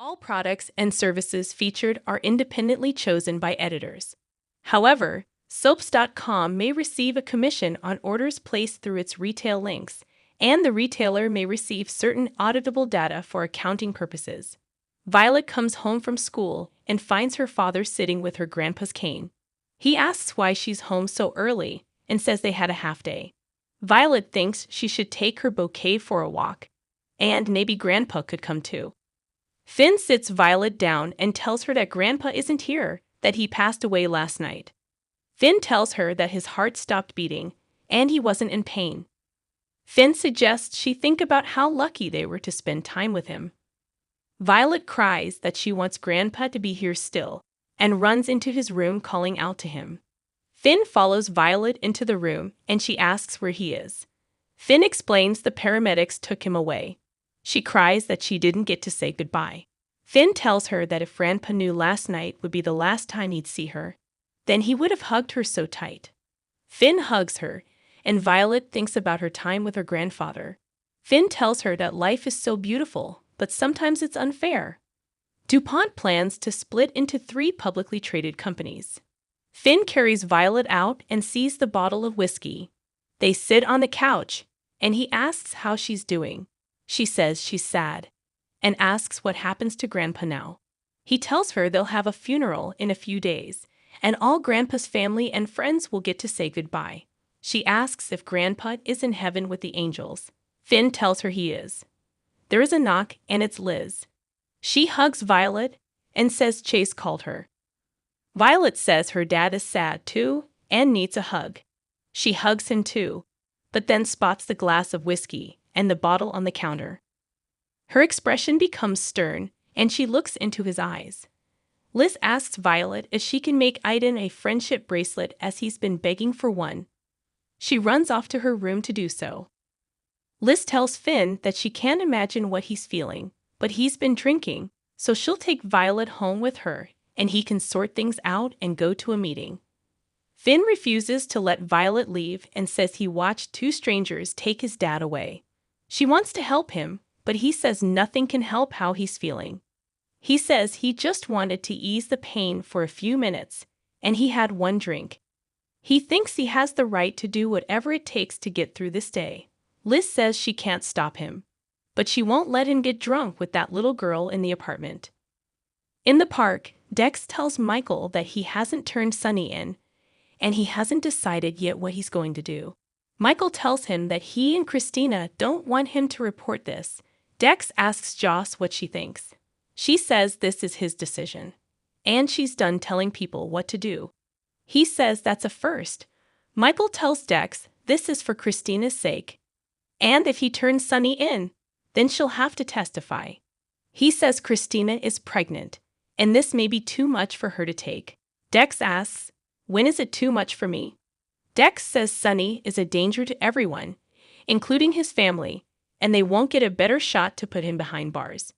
All products and services featured are independently chosen by editors. However, soaps.com may receive a commission on orders placed through its retail links, and the retailer may receive certain auditable data for accounting purposes. Violet comes home from school and finds her father sitting with her grandpa's cane. He asks why she's home so early and says they had a half day. Violet thinks she should take her bouquet for a walk, and maybe Grandpa could come too. Finn sits Violet down and tells her that Grandpa isn't here, that he passed away last night. Finn tells her that his heart stopped beating, and he wasn't in pain. Finn suggests she think about how lucky they were to spend time with him. Violet cries that she wants Grandpa to be here still, and runs into his room calling out to him. Finn follows Violet into the room, and she asks where he is. Finn explains the paramedics took him away. She cries that she didn't get to say goodbye. Finn tells her that if Grandpa knew last night would be the last time he'd see her, then he would have hugged her so tight. Finn hugs her, and Violet thinks about her time with her grandfather. Finn tells her that life is so beautiful, but sometimes it's unfair. DuPont plans to split into 3 publicly traded companies. Finn carries Violet out and sees the bottle of whiskey. They sit on the couch, and he asks how she's doing. She says she's sad, and asks what happens to Grandpa now. He tells her they'll have a funeral in a few days, and all Grandpa's family and friends will get to say goodbye. She asks if Grandpa is in heaven with the angels. Finn tells her he is. There is a knock, and it's Liz. She hugs Violet and says Chase called her. Violet says her dad is sad too and needs a hug. She hugs him too, but then spots the glass of whiskey and the bottle on the counter. Her expression becomes stern, and she looks into his eyes. Liz asks Violet if she can make Aiden a friendship bracelet as he's been begging for one. She runs off to her room to do so. Liz tells Finn that she can't imagine what he's feeling, but he's been drinking, so she'll take Violet home with her, and he can sort things out and go to a meeting. Finn refuses to let Violet leave and says he watched 2 strangers take his dad away. She wants to help him, but he says nothing can help how he's feeling. He says he just wanted to ease the pain for a few minutes, and he had 1 drink. He thinks he has the right to do whatever it takes to get through this day. Liz says she can't stop him, but she won't let him get drunk with that little girl in the apartment. In the park, Dex tells Michael that he hasn't turned Sunny in, and he hasn't decided yet what he's going to do. Michael tells him that he and Christina don't want him to report this. Dex asks Joss what she thinks. She says this is his decision, and she's done telling people what to do. He says that's a first. Michael tells Dex this is for Christina's sake, and if he turns Sunny in, then she'll have to testify. He says Christina is pregnant, and this may be too much for her to take. Dex asks, when is it too much for me? Dex says Sunny is a danger to everyone, including his family, and they won't get a better shot to put him behind bars.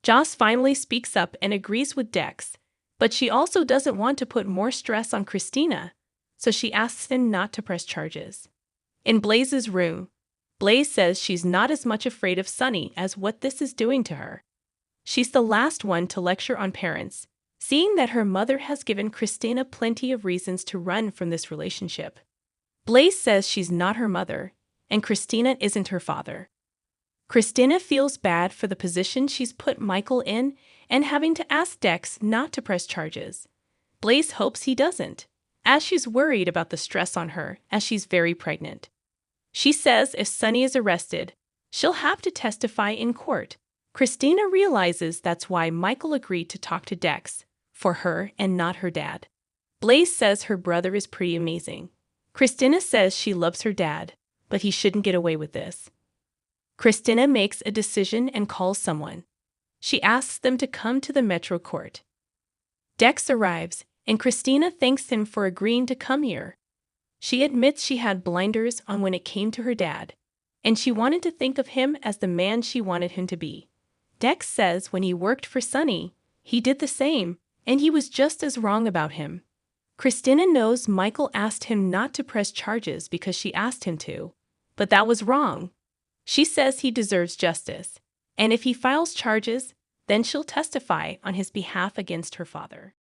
Joss finally speaks up and agrees with Dex, but she also doesn't want to put more stress on Christina, so she asks him not to press charges. In Blaze's room, Blaze says she's not as much afraid of Sunny as what this is doing to her. She's the last one to lecture on parents, seeing that her mother has given Christina plenty of reasons to run from this relationship. Blaze says she's not her mother, and Christina isn't her father. Christina feels bad for the position she's put Michael in and having to ask Dex not to press charges. Blaze hopes he doesn't, as she's worried about the stress on her as she's very pregnant. She says if Sunny is arrested, she'll have to testify in court. Christina realizes that's why Michael agreed to talk to Dex, for her and not her dad. Blaze says her brother is pretty amazing. Christina says she loves her dad, but he shouldn't get away with this. Christina makes a decision and calls someone. She asks them to come to the Metro Court. Dex arrives, and Christina thanks him for agreeing to come here. She admits she had blinders on when it came to her dad, and she wanted to think of him as the man she wanted him to be. Dex says when he worked for Sunny, he did the same, and he was just as wrong about him. Christina knows Michael asked him not to press charges because she asked him to, but that was wrong. She says he deserves justice, and if he files charges, Then she'll testify on his behalf against her father.